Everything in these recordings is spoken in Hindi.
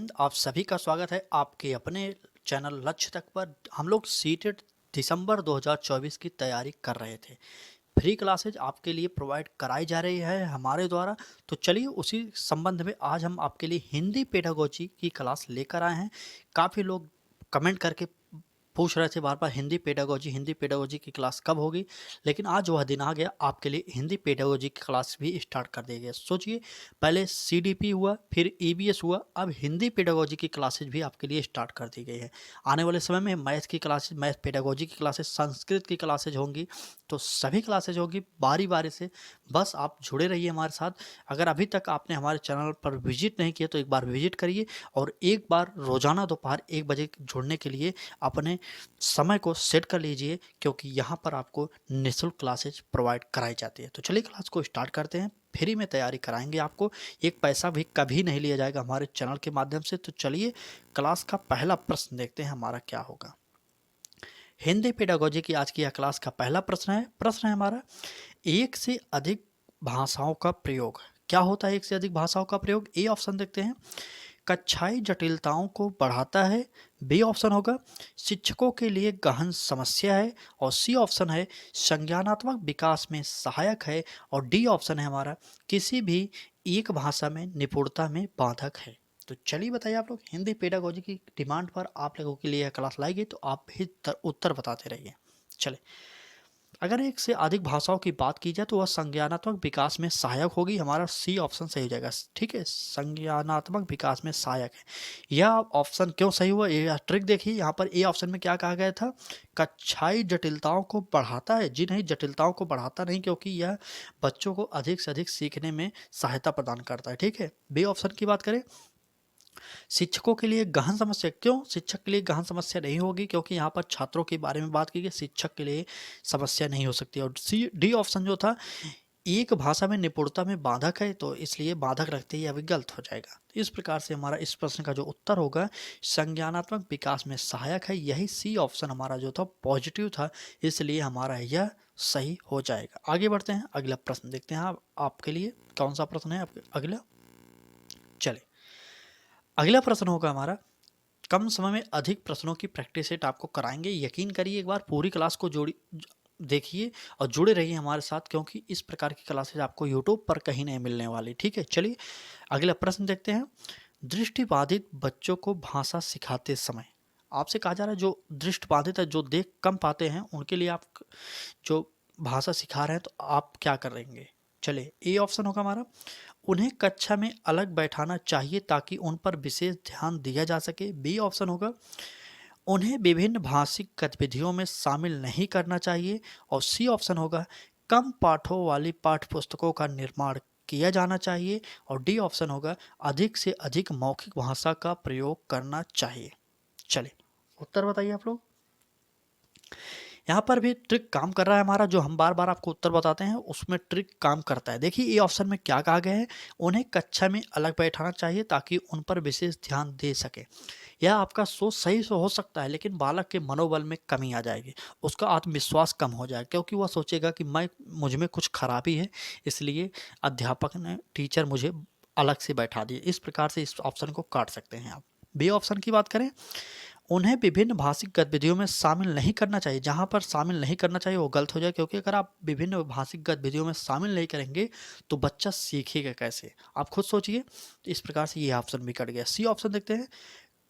हिंद। आप सभी का स्वागत है आपके अपने चैनल लक्ष्य तक पर। हम लोग सीटेट दिसंबर 2024 की तैयारी कर रहे थे। फ्री क्लासेज आपके लिए प्रोवाइड कराई जा रही है हमारे द्वारा। तो चलिए उसी संबंध में आज हम आपके लिए हिंदी पेडागोजी की क्लास लेकर आए हैं। काफ़ी लोग कमेंट करके पूछ रहे थे बार बार हिंदी पेडागोजी की क्लास कब होगी, लेकिन आज वह दिन आ गया, आपके लिए हिंदी पेडागोजी की क्लास भी स्टार्ट कर दी गई। सोचिए, पहले सीडीपी हुआ, फिर ईबीएस हुआ, अब हिंदी पेडागोजी की क्लासेज भी आपके लिए स्टार्ट कर दी गई है। आने वाले समय में मैथ की क्लासेज, मैथ पेडागोजी की क्लासेज, संस्कृत की क्लासेज होंगी। तो सभी क्लासेज होगी बारी बारी से। बस आप जुड़े रहिए हमारे साथ। अगर अभी तक आपने हमारे चैनल पर विजिट नहीं किया तो एक बार विजिट करिए और एक बार रोजाना दोपहर 1 बजे जुड़ने के लिए अपने समय को सेट कर लीजिए, क्योंकि यहाँ पर आपको निःशुल्क क्लासेज प्रोवाइड कराई जाती है। तो चलिए क्लास को स्टार्ट करते हैं। फ्री में तैयारी कराएंगे आपको, एक पैसा भी कभी नहीं लिया जाएगा हमारे चैनल के माध्यम से। तो चलिए क्लास का पहला प्रश्न देखते हैं हमारा क्या होगा। हिंदी पेडागोजी की आज की यह क्लास का पहला प्रश्न है हमारा, एक से अधिक भाषाओं का प्रयोग। क्या होता है एक से अधिक भाषाओं का प्रयोग? ए ऑप्शन देखते हैं, कक्षाई जटिलताओं को बढ़ाता है। बी ऑप्शन होगा, शिक्षकों के लिए गहन समस्या है। और सी ऑप्शन है, संज्ञानात्मक विकास में सहायक है। और डी ऑप्शन है हमारा, किसी भी एक भाषा में निपुणता में बाधक है। तो चलिए बताइए, आप लोग हिंदी पेडागोजी की डिमांड पर आप लोगों के लिए यह क्लास लाई गई, तो आप भी उत्तर बताते रहिए। चले, अगर एक से अधिक भाषाओं की बात की जाए तो वह संज्ञानात्मक विकास में सहायक होगी। हमारा सी ऑप्शन सही हो जाएगा। ठीक है, संज्ञानात्मक विकास में सहायक है। यह ऑप्शन क्यों सही हुआ, ये ट्रिक देखिए। यहाँ पर ए ऑप्शन में क्या कहा गया था, कक्षाई जटिलताओं को बढ़ाता है। जी नहीं, जटिलताओं को बढ़ाता नहीं, क्योंकि यह बच्चों को अधिक से अधिक सीखने में सहायता प्रदान करता है। ठीक है, बी ऑप्शन की बात करें, शिक्षकों के लिए गहन समस्या। क्यों शिक्षक के लिए गहन समस्या नहीं होगी? क्योंकि यहाँ पर छात्रों के बारे में बात की गई, शिक्षक के लिए समस्या नहीं हो सकती। और सी डी ऑप्शन जो था, एक भाषा में निपुणता में बाधक है, तो इसलिए बाधक रखते ही अभी गलत हो जाएगा। तो इस प्रकार से हमारा इस प्रश्न का जो उत्तर होगा, संज्ञानात्मक विकास में सहायक है। यही सी ऑप्शन हमारा जो था पॉजिटिव था, इसलिए हमारा यह सही हो जाएगा। आगे बढ़ते हैं, अगला प्रश्न देखते हैं। आपके लिए कौन सा प्रश्न है अगला? चले, अगला प्रश्न होगा हमारा, कम समय में अधिक प्रश्नों की प्रैक्टिस सेट आपको कराएंगे। यकीन करिए, एक बार पूरी क्लास को देखिए और जुड़े रहिए हमारे साथ, क्योंकि इस प्रकार की क्लासेज आपको यूट्यूब पर कहीं नहीं मिलने वाली। ठीक है, चलिए अगला प्रश्न देखते हैं। दृष्टिबाधित बच्चों को भाषा सिखाते समय, आपसे कहा जा रहा है जो दृष्टिबाधित है, जो देख कम पाते हैं, उनके लिए आप जो भाषा सिखा रहे हैं, तो आप क्या करेंगे? चलिए, ए ऑप्शन होगा हमारा, उन्हें कक्षा में अलग बैठाना चाहिए ताकि उन पर विशेष ध्यान दिया जा सके। बी ऑप्शन होगा, उन्हें विभिन्न भाषिक गतिविधियों में शामिल नहीं करना चाहिए। और सी ऑप्शन होगा, कम पाठों वाली पाठ्य पुस्तकों का निर्माण किया जाना चाहिए। और डी ऑप्शन होगा, अधिक से अधिक मौखिक भाषा का प्रयोग करना चाहिए। चलिए उत्तर बताइए आप लोग। यहाँ पर भी ट्रिक काम कर रहा है हमारा, जो हम बार बार आपको उत्तर बताते हैं उसमें ट्रिक काम करता है। देखिए, ये ऑप्शन में क्या कहा गया है, उन्हें कक्षा में अलग बैठाना चाहिए ताकि उन पर विशेष ध्यान दे सके। यह आपका सोच सही से हो सकता है, लेकिन बालक के मनोबल में कमी आ जाएगी, उसका आत्मविश्वास कम हो जाएगा, क्योंकि वह सोचेगा कि मुझ में कुछ खराबी है, इसलिए अध्यापक ने, टीचर मुझे अलग से बैठा दिए। इस प्रकार से इस ऑप्शन को काट सकते हैं आप। बी ऑप्शन की बात करें, उन्हें विभिन्न भाषिक गतिविधियों में शामिल नहीं करना चाहिए। जहाँ पर शामिल नहीं करना चाहिए वो गलत हो जाए, क्योंकि अगर आप विभिन्न भाषिक गतिविधियों में शामिल नहीं करेंगे तो बच्चा सीखेगा कैसे? आप खुद सोचिए। तो इस प्रकार से ये ऑप्शन भी कट गया। सी ऑप्शन देखते हैं,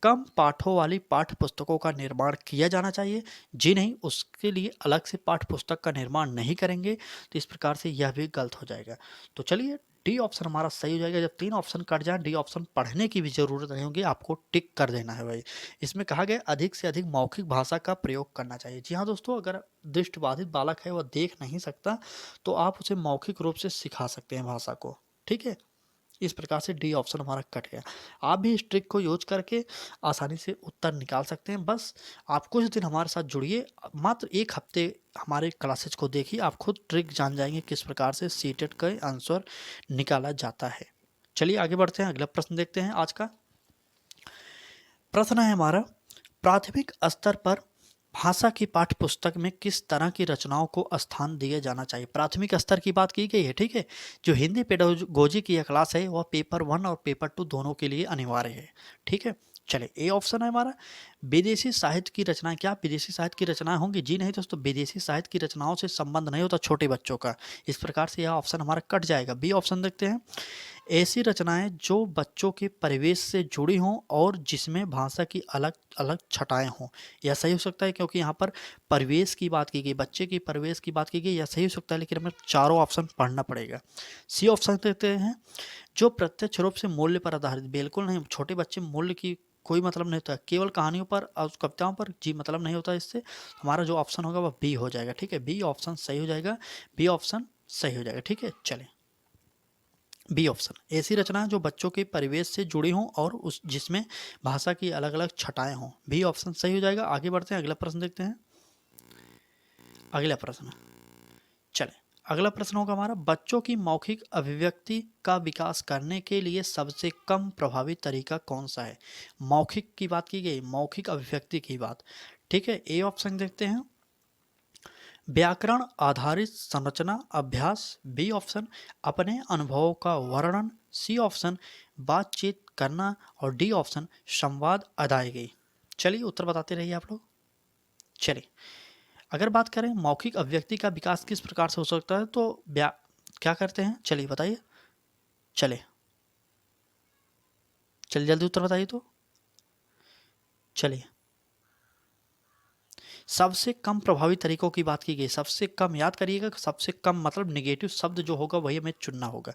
कम पाठों वाली पाठ्य पुस्तकों का निर्माण किया जाना चाहिए। जी नहीं, उसके लिए अलग से पाठ्य पुस्तक का निर्माण नहीं करेंगे, तो इस प्रकार से यह भी गलत हो जाएगा। तो चलिए, डी ऑप्शन हमारा सही हो जाएगा। जब 3 ऑप्शन कट जाए, डी ऑप्शन पढ़ने की भी जरूरत नहीं होगी, आपको टिक कर देना है भाई। इसमें कहा गया अधिक से अधिक मौखिक भाषा का प्रयोग करना चाहिए। जी हाँ दोस्तों, अगर दृष्टिबाधित बालक है, वह देख नहीं सकता, तो आप उसे मौखिक रूप से सिखा सकते हैं भाषा को। ठीक है, इस प्रकार से डी ऑप्शन हमारा कट गया। आप भी इस ट्रिक को यूज करके आसानी से उत्तर निकाल सकते हैं। बस आप कुछ दिन हमारे साथ जुड़िए, मात्र 1 हफ्ते हमारे क्लासेज को देखिए, आप खुद ट्रिक जान जाएंगे किस प्रकार से सीटेट का आंसर निकाला जाता है। चलिए आगे बढ़ते हैं, अगला प्रश्न देखते हैं। आज का प्रश्न है हमारा, प्राथमिक स्तर पर भाषा की पाठ्य पुस्तक में किस तरह की रचनाओं को स्थान दिया जाना चाहिए? प्राथमिक स्तर की बात की गई है, ठीक है। जो हिंदी पेडागोजी की यह क्लास है वह पेपर 1 और पेपर 2 दोनों के लिए अनिवार्य है, ठीक है। चलिए, ए ऑप्शन है हमारा। विदेशी साहित्य की रचनाएं, क्या विदेशी साहित्य की रचनाएं होंगी? जी नहीं दोस्तों, विदेशी साहित्य की रचनाओं से संबंध नहीं होता छोटे बच्चों का। इस प्रकार से यह ऑप्शन हमारा कट जाएगा। बी ऑप्शन देखते हैं। ऐसी रचनाएं जो बच्चों के परिवेश से जुड़ी हों और जिसमें भाषा की अलग अलग छटाएं हों। यह सही हो सकता है क्योंकि यहाँ पर परिवेश की बात की गई, बच्चे की परिवेश की बात की गई। यह सही हो सकता है, लेकिन हमें चारों ऑप्शन पढ़ना पड़ेगा। सी ऑप्शन देते हैं। जो प्रत्यक्ष रूप से मूल्य पर आधारित, बिल्कुल नहीं, छोटे बच्चे मूल्य की कोई मतलब नहीं होता, केवल कहानियों पर और कविताओं पर जी मतलब नहीं होता। इससे हमारा जो ऑप्शन होगा वह बी हो जाएगा, ठीक है। बी ऑप्शन सही हो जाएगा, बी ऑप्शन सही हो जाएगा, ठीक है। चलें, बी ऑप्शन। ऐसी रचना जो बच्चों के परिवेश से जुड़ी हों और उस जिसमें भाषा की अलग अलग छटाएं हों। बी ऑप्शन सही हो जाएगा। आगे बढ़ते हैं, अगला प्रश्न देखते हैं। अगला प्रश्न, चलें, अगला प्रश्न होगा हमारा, बच्चों की मौखिक अभिव्यक्ति का विकास करने के लिए सबसे कम प्रभावी तरीका कौन सा है? मौखिक की बात की गई, मौखिक अभिव्यक्ति की बात, ठीक है। ए ऑप्शन देखते हैं। व्याकरण आधारित संरचना अभ्यास, बी ऑप्शन अपने अनुभवों का वर्णन, सी ऑप्शन बातचीत करना और डी ऑप्शन संवाद अदायगी। चलिए उत्तर बताते रहिए आप लोग। चलिए, अगर बात करें मौखिक अभिव्यक्ति का विकास किस प्रकार से हो सकता है, तो क्या करते हैं, चलिए बताइए। चलिए चलिए जल्दी उत्तर बताइए तो। चलिए, सबसे कम प्रभावी तरीकों की बात की गई, सबसे कम, याद करिएगा, सबसे कम मतलब निगेटिव शब्द जो होगा वही हमें चुनना होगा।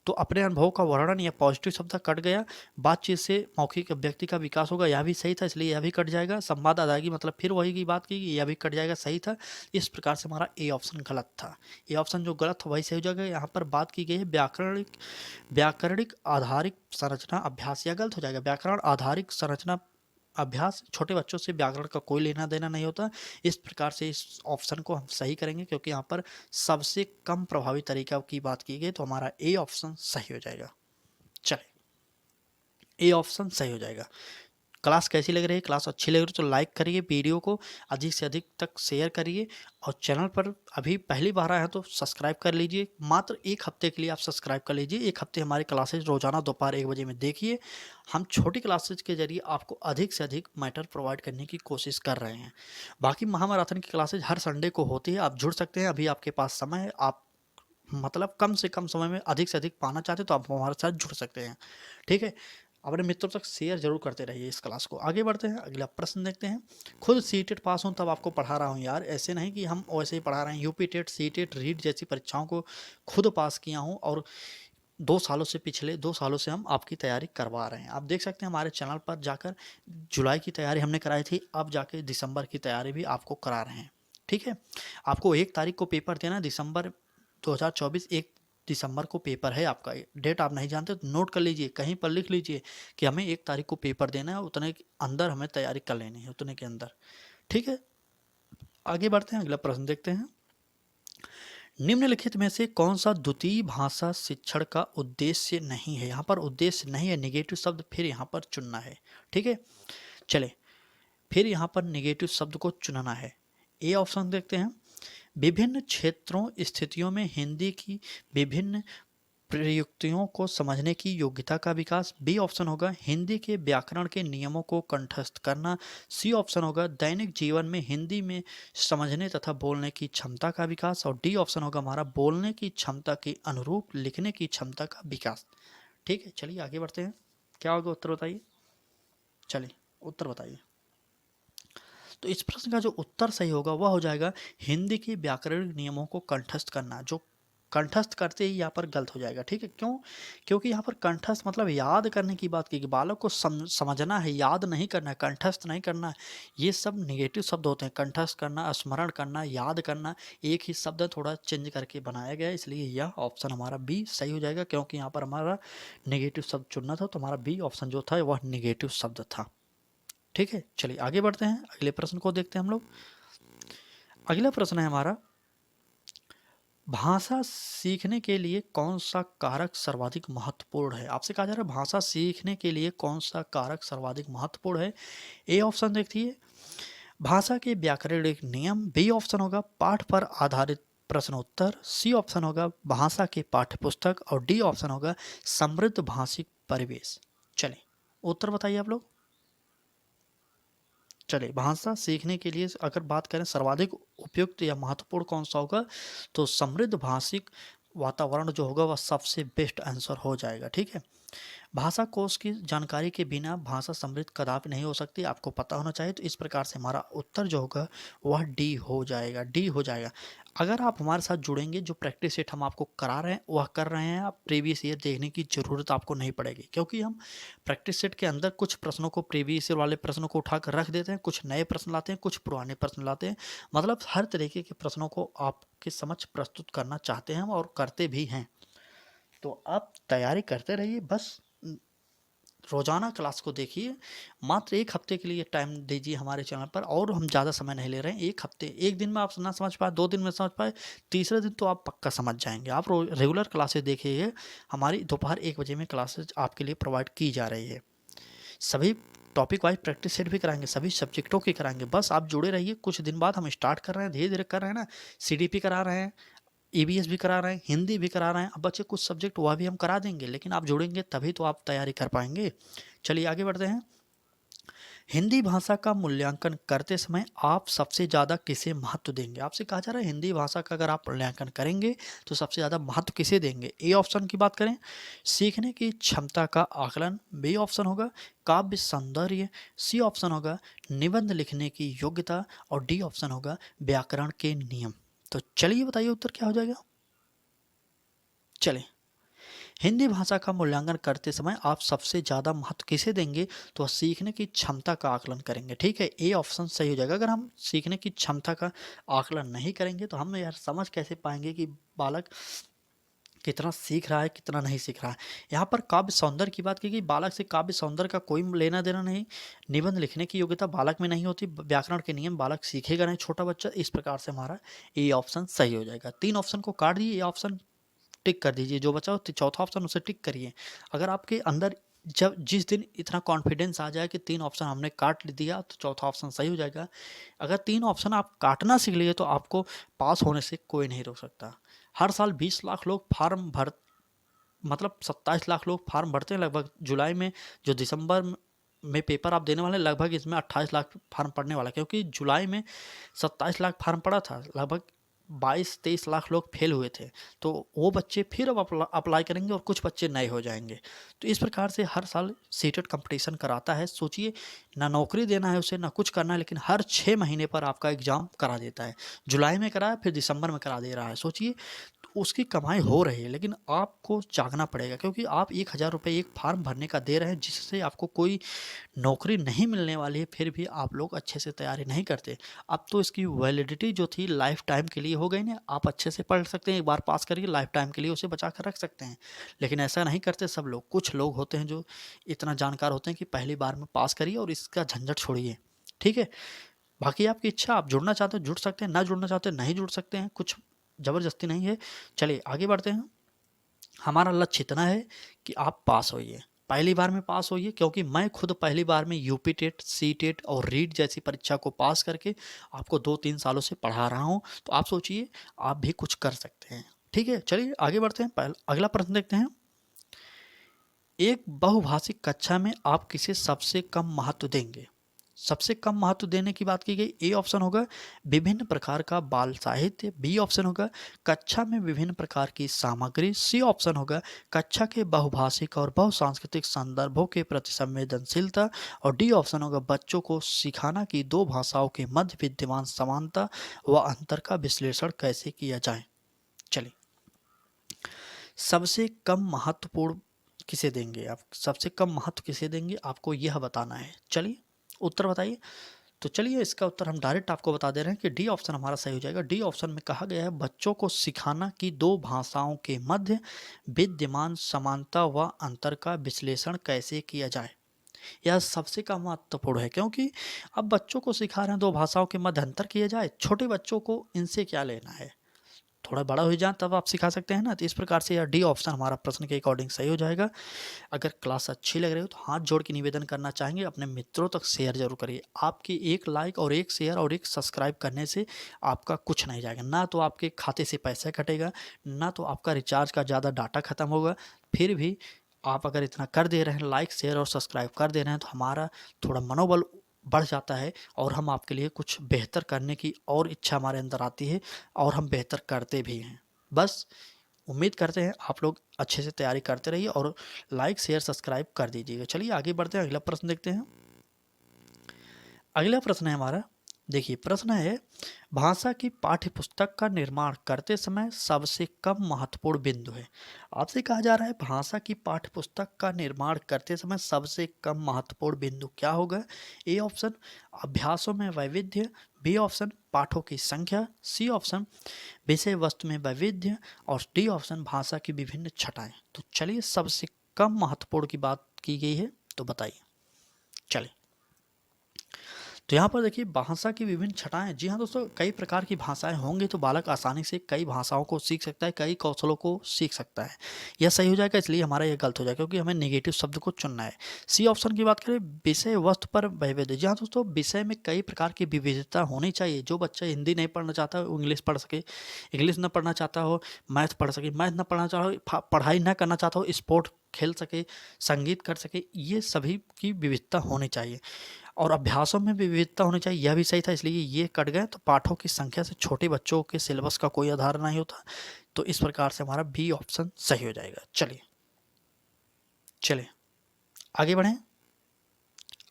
तो अपने अनुभव का वर्णन या पॉजिटिव शब्द कट गया। बातचीत से मौखिक अभिव्यक्ति का विकास होगा, यह भी सही था, इसलिए यह भी कट जाएगा। संवाद अदायगी मतलब फिर वही की बात की, यह भी कट जाएगा, सही था। इस प्रकार से हमारा ए ऑप्शन गलत था। ए ऑप्शन जो गलत था वही सही हो जाएगा। यहाँ पर बात की गई है व्याकरणिक आधारित संरचना अभ्यास, यह गलत हो जाएगा। व्याकरण आधारित संरचना अभ्यास, छोटे बच्चों से व्याकरण का कोई लेना देना नहीं होता। इस प्रकार से इस ऑप्शन को हम सही करेंगे क्योंकि यहाँ पर सबसे कम प्रभावी तरीका की बात की गई, तो हमारा ए ऑप्शन सही हो जाएगा। चलिए, ए ऑप्शन सही हो जाएगा। क्लास कैसी लग रही है? क्लास अच्छी लग रही है तो लाइक करिए, वीडियो को अधिक से अधिक तक शेयर करिए और चैनल पर अभी पहली बार आए हैं तो सब्सक्राइब कर लीजिए। मात्र एक हफ्ते के लिए आप सब्सक्राइब कर लीजिए। एक हफ्ते हमारी क्लासेज रोजाना दोपहर 1 बजे में देखिए। हम छोटी क्लासेज के जरिए आपको अधिक से अधिक मैटर प्रोवाइड करने की कोशिश कर रहे हैं। बाकी महामैराथन की क्लासेज हर संडे को होती है, आप जुड़ सकते हैं। अभी आपके पास समय है, आप मतलब कम से कम समय में अधिक से अधिक पाना चाहते हैं तो आप हमारे साथ जुड़ सकते हैं, ठीक है। अपने मित्रों तक शेयर जरूर करते रहिए इस क्लास को। आगे बढ़ते हैं, अगला प्रश्न देखते हैं। खुद सीटेट पास हूँ तब आपको पढ़ा रहा हूँ यार, ऐसे नहीं कि हम वैसे ही पढ़ा रहे हैं। यूपी टेट, सीटेट, रीट जैसी परीक्षाओं को खुद पास किया हूँ और 2 सालों से, पिछले 2 सालों से हम आपकी तैयारी करवा रहे हैं। आप देख सकते हैं हमारे चैनल पर जाकर, जुलाई की तैयारी हमने कराई थी, अब जाके दिसंबर की तैयारी भी आपको करा रहे हैं, ठीक है। आपको 1 तारीख को पेपर देना है, दिसंबर 2024, 1 दिसंबर को पेपर है आपका। डेट आप नहीं जानते तो नोट कर लीजिए, कहीं पर लिख लीजिए कि हमें 1 तारीख को पेपर देना है, उतने के अंदर हमें तैयारी कर लेनी है, उतने के अंदर, ठीक है। आगे बढ़ते हैं, अगला प्रश्न देखते हैं। निम्नलिखित में से कौन सा द्वितीय भाषा शिक्षण का उद्देश्य नहीं है? यहाँ पर उद्देश्य नहीं है, निगेटिव शब्द फिर यहाँ पर चुनना है, ठीक है। चले, फिर यहाँ पर निगेटिव शब्द को चुनना है। ए ऑप्शन देखते हैं। विभिन्न क्षेत्रों स्थितियों में हिंदी की विभिन्न प्रयुक्तियों को समझने की योग्यता का विकास, बी ऑप्शन होगा हिंदी के व्याकरण के नियमों को कंठस्थ करना, सी ऑप्शन होगा दैनिक जीवन में हिंदी में समझने तथा बोलने की क्षमता का विकास और डी ऑप्शन होगा हमारा बोलने की क्षमता के अनुरूप लिखने की क्षमता का विकास, ठीक है। चलिए आगे बढ़ते हैं, क्या होगा उत्तर बताइए। चलिए उत्तर बताइए। तो इस प्रश्न का जो उत्तर सही होगा वह हो जाएगा हिंदी के व्याकरणिक नियमों को कंठस्थ करना। जो कंठस्थ करते ही यहाँ पर गलत हो जाएगा, ठीक है। क्यों? क्योंकि यहाँ पर कंठस्थ मतलब याद करने की बात की, बालक को समझना है, याद नहीं करना है, कंठस्थ नहीं करना है। ये सब निगेटिव शब्द होते हैं। कंठस्थ करना, स्मरण करना, याद करना, एक ही शब्द थोड़ा चेंज करके बनाया गया है, इसलिए यह ऑप्शन हमारा बी सही हो जाएगा। क्योंकि यहाँ पर हमारा निगेटिव शब्द चुनना था तो हमारा बी ऑप्शन जो था वह निगेटिव शब्द था, ठीक है। चलिए आगे बढ़ते हैं, अगले प्रश्न को देखते हैं हम लोग। अगला प्रश्न है हमारा, भाषा सीखने के लिए कौन सा कारक सर्वाधिक महत्वपूर्ण है? आपसे कहा जा रहा है भाषा सीखने के लिए कौन सा कारक सर्वाधिक महत्वपूर्ण है। ए ऑप्शन देखिए, भाषा के व्याकरणिक नियम, बी ऑप्शन होगा पाठ पर आधारित प्रश्नोत्तर, सी ऑप्शन होगा भाषा के पाठ्यपुस्तक और डी ऑप्शन होगा समृद्ध भाषिक परिवेश। चलिए उत्तर बताइए आप लोग। चलिए भाषा सीखने के लिए अगर बात करें सर्वाधिक उपयुक्त या महत्वपूर्ण कौन सा होगा, तो समृद्ध भाषिक वातावरण जो होगा वह सबसे बेस्ट आंसर हो जाएगा। ठीक है, भाषा कोश की जानकारी के बिना भाषा समृद्ध कदापि नहीं हो सकती, आपको पता होना चाहिए। तो इस प्रकार से हमारा उत्तर जो होगा वह डी हो जाएगा, डी हो जाएगा। अगर आप हमारे साथ जुड़ेंगे, जो प्रैक्टिस सेट हम आपको करा रहे हैं वह कर रहे हैं, आप प्रीवियस ईयर देखने की ज़रूरत आपको नहीं पड़ेगी, क्योंकि हम प्रैक्टिस सेट के अंदर कुछ प्रश्नों को प्रीवियस ईयर वाले प्रश्नों को उठाकर रख देते हैं, कुछ नए प्रश्न लाते हैं, कुछ पुराने प्रश्न लाते हैं। मतलब हर तरीके के प्रश्नों को आपके समक्ष प्रस्तुत करना चाहते हैं हम और करते भी हैं। तो आप तैयारी करते रहिए, बस रोज़ाना क्लास को देखिए। मात्र 1 हफ्ते के लिए टाइम दीजिए हमारे चैनल पर, और हम ज़्यादा समय नहीं ले रहे हैं। 1 हफ्ते, 1 दिन में आप ना समझ पाए, 2 दिन में समझ पाए, तीसरे दिन तो आप पक्का समझ जाएंगे। आप रेगुलर क्लासेस देखिए, हमारी दोपहर 1 बजे में क्लासेस आपके लिए प्रोवाइड की जा रही है। सभी टॉपिक वाइज प्रैक्टिस सेट भी कराएंगे, सभी सब्जेक्टों की कराएंगे, बस आप जुड़े रहिए। कुछ दिन बाद हम स्टार्ट कर रहे हैं, धीरे धीरे कर रहे हैं ना। सीडीपी करा रहे हैं, ईवीएस भी करा रहे हैं, हिंदी भी करा रहे हैं। अब बच्चे कुछ सब्जेक्ट वह भी हम करा देंगे, लेकिन आप जुड़ेंगे तभी तो आप तैयारी कर पाएंगे। चलिए आगे बढ़ते हैं। हिंदी भाषा का मूल्यांकन करते समय आप सबसे ज़्यादा किसे महत्व देंगे? आपसे कहा जा रहा है हिंदी भाषा का अगर आप मूल्यांकन करेंगे तो सबसे ज़्यादा महत्व किसे देंगे? ए ऑप्शन की बात करें, सीखने की क्षमता का आकलन, बी ऑप्शन होगा काव्य सौंदर्य, सी ऑप्शन होगा निबंध लिखने की योग्यता और डी ऑप्शन होगा व्याकरण के नियम। तो चलिए बताइए उत्तर क्या हो जाएगा। चलें, हिंदी भाषा का मूल्यांकन करते समय आप सबसे ज़्यादा महत्व किसे देंगे? तो सीखने की क्षमता का आकलन करेंगे। ठीक है, ए ऑप्शन सही हो जाएगा। अगर हम सीखने की क्षमता का आकलन नहीं करेंगे तो हम यार समझ कैसे पाएंगे कि बालक कितना सीख रहा है, कितना नहीं सीख रहा है। यहाँ पर काव्य सौंदर्य की बात की गई, बालक से काव्य सौंदर्य का कोई लेना देना नहीं। निबंध लिखने की योग्यता बालक में नहीं होती, व्याकरण के नियम बालक सीखेगा नहीं, छोटा बच्चा। इस प्रकार से हमारा ए ऑप्शन सही हो जाएगा। 3 ऑप्शन को काट दिए, ए ऑप्शन टिक कर दीजिए, जो बचा हो चौथा ऑप्शन उसे टिक करिए। अगर आपके अंदर जब जिस दिन इतना कॉन्फिडेंस आ जाए कि 3 ऑप्शन हमने काट दिया तो चौथा ऑप्शन सही हो जाएगा। अगर 3 ऑप्शन आप काटना सीख लिए तो आपको पास होने से कोई नहीं रोक सकता। हर साल 20 लाख लोग फॉर्म भर मतलब 27 लाख लोग फॉर्म भरते हैं लगभग जुलाई में। जो दिसंबर में पेपर आप देने वाले लगभग इसमें 28 लाख फॉर्म पड़ने वाला है, क्योंकि जुलाई में 27 लाख फॉर्म पड़ा था, लगभग 22-23 लाख लोग फेल हुए थे। तो वो बच्चे फिर अब अप्लाई करेंगे और कुछ बच्चे नए हो जाएंगे। तो इस प्रकार से हर साल सीटेट कंपटीशन कराता है। सोचिए, ना नौकरी देना है उसे, ना कुछ करना है, लेकिन हर 6 महीने पर आपका एग्ज़ाम करा देता है। जुलाई में कराया, फिर दिसंबर में करा दे रहा है। सोचिए, उसकी कमाई हो रही है, लेकिन आपको जागना पड़ेगा, क्योंकि आप 1000 रुपये एक फार्म भरने का दे रहे हैं, जिससे आपको कोई नौकरी नहीं मिलने वाली है। फिर भी आप लोग अच्छे से तैयारी नहीं करते। अब तो इसकी वैलिडिटी जो थी लाइफ टाइम के लिए हो गई ना, आप अच्छे से पढ़ सकते हैं, एक बार पास करिए, लाइफ टाइम के लिए उसे बचा कर रख सकते हैं। लेकिन ऐसा नहीं करते सब लोग। कुछ लोग होते हैं जो इतना जानकार होते हैं कि पहली बार में पास करिए और इसका झंझट छोड़िए। ठीक है, बाकी आपकी इच्छा, आप जुड़ना चाहते हो जुड़ सकते हैं, ना जुड़ना चाहते हैं नहीं जुड़ सकते हैं, कुछ ज़बरदस्ती नहीं है। चलिए आगे बढ़ते हैं। हमारा लक्ष्य इतना है कि आप पास होइए, पहली बार में पास होइए, क्योंकि मैं खुद पहली बार में यूपी टेट, सी टेट और रीट जैसी परीक्षा को पास करके आपको 2-3 सालों से पढ़ा रहा हूँ। तो आप सोचिए, आप भी कुछ कर सकते हैं। ठीक है, चलिए आगे बढ़ते हैं। अगला प्रश्न देखते हैं। एक बहुभाषिक कक्षा में आप किसे सबसे कम महत्व देंगे? सबसे कम महत्व देने की बात की गई। ए ऑप्शन होगा विभिन्न प्रकार का बाल साहित्य, बी ऑप्शन होगा कक्षा में विभिन्न प्रकार की सामग्री, सी ऑप्शन होगा कक्षा के बहुभाषिक और बहुसांस्कृतिक संदर्भों के प्रति संवेदनशीलता और डी ऑप्शन होगा बच्चों को सिखाना कि दो भाषाओं के मध्य विद्यमान समानता व अंतर का विश्लेषण कैसे किया जाए। चलिए, सबसे कम महत्वपूर्ण किसे देंगे आप? सबसे कम महत्व किसे देंगे, आपको यह बताना है। चलिए उत्तर बताइए। तो चलिए इसका उत्तर हम डायरेक्ट आपको बता दे रहे हैं कि डी ऑप्शन हमारा सही हो जाएगा। डी ऑप्शन में कहा गया है बच्चों को सिखाना कि दो भाषाओं के मध्य विद्यमान समानता व अंतर का विश्लेषण कैसे किया जाए। यह सबसे कम महत्वपूर्ण है, क्योंकि अब बच्चों को सिखा रहे हैं दो भाषाओं के मध्य अंतर किया जाए। छोटे बच्चों को इनसे क्या लेना है, थोड़ा बड़ा हो जाए तब आप सिखा सकते हैं ना। तो इस प्रकार से यह डी ऑप्शन हमारा प्रश्न के अकॉर्डिंग सही हो जाएगा। अगर क्लास अच्छी लग रही हो तो हाथ जोड़ के निवेदन करना चाहेंगे, अपने मित्रों तक शेयर जरूर करिए। आपकी एक लाइक और एक शेयर और एक सब्सक्राइब करने से आपका कुछ नहीं जाएगा, ना तो आपके खाते से पैसा कटेगा, ना तो आपका रिचार्ज का ज़्यादा डाटा खत्म होगा। फिर भी आप अगर इतना कर दे रहे हैं, लाइक शेयर और सब्सक्राइब कर दे रहे हैं, तो हमारा थोड़ा मनोबल बढ़ जाता है और हम आपके लिए कुछ बेहतर करने की और इच्छा हमारे अंदर आती है और हम बेहतर करते भी हैं। बस उम्मीद करते हैं आप लोग अच्छे से तैयारी करते रहिए और लाइक शेयर सब्सक्राइब कर दीजिएगा। चलिए आगे बढ़ते हैं, अगला प्रश्न देखते हैं। अगला प्रश्न है हमारा, देखिए प्रश्न है, भाषा की पाठ्य पुस्तक का निर्माण करते समय सबसे कम महत्वपूर्ण बिंदु है। आपसे कहा जा रहा है भाषा की पाठ्य पुस्तक का निर्माण करते समय सबसे कम महत्वपूर्ण बिंदु क्या होगा। ए ऑप्शन अभ्यासों में वैविध्य, बी ऑप्शन पाठों की संख्या, सी ऑप्शन विषय वस्तु में वैविध्य और डी ऑप्शन भाषा की विभिन्न छटाएं। तो चलिए सबसे कम महत्वपूर्ण की बात की गई है, तो बताइए। चलिए तो यहाँ पर देखिए भाषा की विभिन्न छटाएं। जी हाँ दोस्तों, कई प्रकार की भाषाएं होंगी तो बालक आसानी से कई भाषाओं को सीख सकता है, कई कौशलों को सीख सकता है। यह सही हो जाएगा, इसलिए हमारा यह गलत हो जाएगा क्योंकि हमें नेगेटिव शब्द को चुनना है। सी ऑप्शन की बात करें, विषय वस्तु पर वैविध्य। जी हाँ दोस्तों, विषय में कई प्रकार की विविधता होनी चाहिए। जो बच्चा हिंदी नहीं पढ़ना चाहता वो इंग्लिश पढ़ सके, इंग्लिश न पढ़ना चाहता हो मैथ पढ़ सके, मैथ न पढ़ना चाहो पढ़ाई न करना चाहता हो स्पोर्ट खेल सके, संगीत कर सके। ये सभी की विविधता होनी चाहिए और अभ्यासों में भी विविधता होनी चाहिए। यह भी सही था, इसलिए ये कट गए। तो पाठों की संख्या से छोटे बच्चों के सिलेबस का कोई आधार नहीं होता, तो इस प्रकार से हमारा बी ऑप्शन सही हो जाएगा। चलिए चलिए आगे बढ़ें,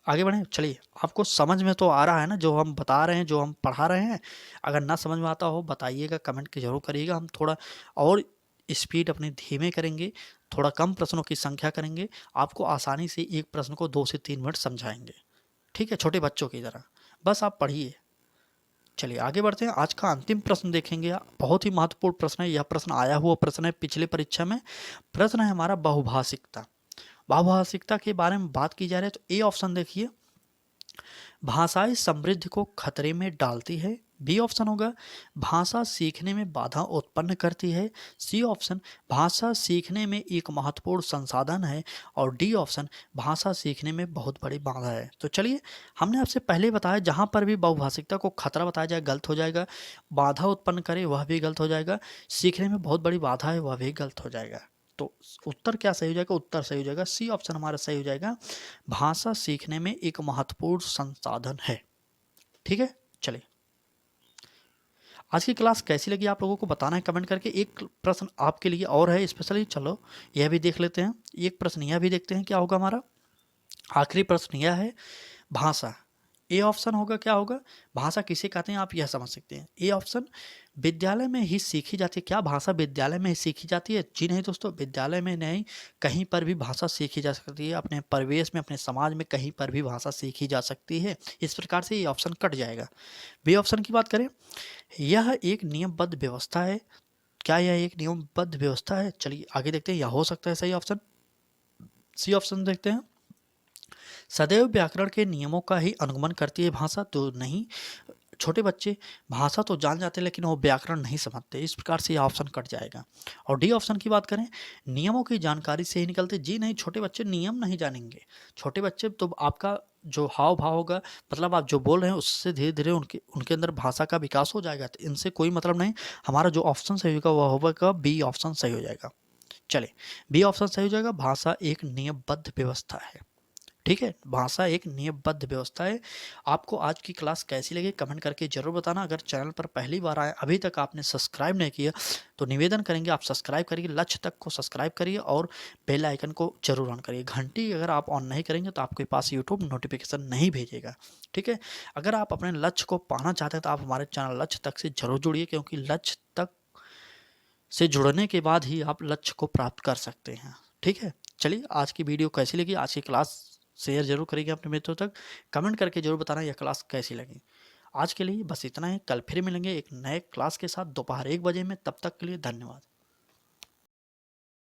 आगे बढ़ें। चलिए आपको समझ में तो आ रहा है ना जो हम बता रहे हैं, जो हम पढ़ा रहे हैं। अगर ना समझ में आता हो बताइएगा, कमेंट के जरूर करिएगा। हम थोड़ा और स्पीड अपनी धीमे करेंगे, थोड़ा कम प्रश्नों की संख्या करेंगे, आपको आसानी से एक प्रश्न को 2 से 3 मिनट समझाएंगे। ठीक है, छोटे बच्चों की तरह, बस आप पढ़िए। चलिए आगे बढ़ते हैं, आज का अंतिम प्रश्न देखेंगे। बहुत ही महत्वपूर्ण प्रश्न है, यह प्रश्न आया हुआ प्रश्न है पिछले परीक्षा में। प्रश्न है हमारा बहुभाषिकता। बहुभाषिकता के बारे में बात की जा रही है, तो ए ऑप्शन देखिए, भाषाई समृद्धि को खतरे में डालती है। बी ऑप्शन होगा भाषा सीखने में बाधा उत्पन्न करती है। सी ऑप्शन भाषा सीखने में एक महत्वपूर्ण संसाधन है और डी ऑप्शन भाषा सीखने में बहुत बड़ी बाधा है। तो चलिए, हमने आपसे पहले बताया जहाँ पर भी बहुभाषिकता को खतरा बताया जाए गलत हो जाएगा, बाधा उत्पन्न करे वह भी गलत हो जाएगा, सीखने में बहुत बड़ी बाधा है वह भी गलत हो जाएगा। तो उत्तर क्या सही हो जाएगा, उत्तर सही हो जाएगा सी ऑप्शन हमारा सही हो जाएगा, भाषा सीखने में एक महत्वपूर्ण संसाधन है। ठीक है, चलिए आज की क्लास कैसी लगी आप लोगों को बताना है कमेंट करके। एक प्रश्न आपके लिए और है स्पेशली, चलो यह भी देख लेते हैं। एक प्रश्न यह भी देखते हैं क्या होगा हमारा। आखिरी प्रश्न यह है, भाषा ए ऑप्शन होगा क्या होगा, भाषा किसे कहते हैं आप यह समझ सकते हैं। ए ऑप्शन विद्यालय में ही सीखी जाती है। क्या भाषा विद्यालय में ही सीखी जाती है? जी नहीं दोस्तों, विद्यालय में नहीं, कहीं पर भी भाषा सीखी जा सकती है। अपने परिवेश में, अपने समाज में कहीं पर भी भाषा सीखी जा सकती है। इस प्रकार से ये ऑप्शन कट जाएगा। बी ऑप्शन की बात करें, यह एक नियमबद्ध व्यवस्था है। क्या यह एक नियमबद्ध व्यवस्था है? चलिए आगे देखते हैं, यह हो सकता है सही ऑप्शन। सी ऑप्शन देखते हैं, सदैव व्याकरण के नियमों का ही अनुगमन करती है भाषा। तो नहीं, छोटे बच्चे भाषा तो जान जाते हैं लेकिन वो व्याकरण नहीं समझते, इस प्रकार से ये ऑप्शन कट जाएगा। और डी ऑप्शन की बात करें, नियमों की जानकारी से ही निकलते। जी नहीं, छोटे बच्चे नियम नहीं जानेंगे। छोटे बच्चे तो आपका जो हाव भाव होगा, मतलब आप जो बोल रहे हैं उससे धीरे धीरे उनके उनके अंदर भाषा का विकास हो जाएगा। तो इनसे कोई मतलब नहीं। हमारा जो ऑप्शन सही होगा वह होगा बी ऑप्शन सही हो जाएगा। चलिए बी ऑप्शन सही हो जाएगा, भाषा एक नियमबद्ध व्यवस्था है। ठीक है, भाषा एक नियमबद्ध व्यवस्था है। आपको आज की क्लास कैसी लगी कमेंट करके जरूर बताना। अगर चैनल पर पहली बार आए, अभी तक आपने सब्सक्राइब नहीं किया, तो निवेदन करेंगे आप सब्सक्राइब करिए, लक्ष्य तक को सब्सक्राइब करिए और बेल आइकन को जरूर ऑन करिए। घंटी अगर आप ऑन नहीं करेंगे तो आपके पास यूट्यूब नोटिफिकेशन नहीं भेजेगा। ठीक है, अगर आप अपने लक्ष्य को पाना चाहते हैं तो आप हमारे चैनल लक्ष्य तक से जरूर जुड़िए, क्योंकि लक्ष्य तक से जुड़ने के बाद ही आप लक्ष्य को प्राप्त कर सकते हैं। ठीक है, चलिए आज की वीडियो कैसी लगी, आज की क्लास शेयर जरूर करिएगा अपने मित्रों तक, कमेंट करके जरूर बताना यह क्लास कैसी लगी। आज के लिए बस इतना ही, कल फिर मिलेंगे एक नए क्लास के साथ दोपहर 1 बजे में। तब तक के लिए धन्यवाद।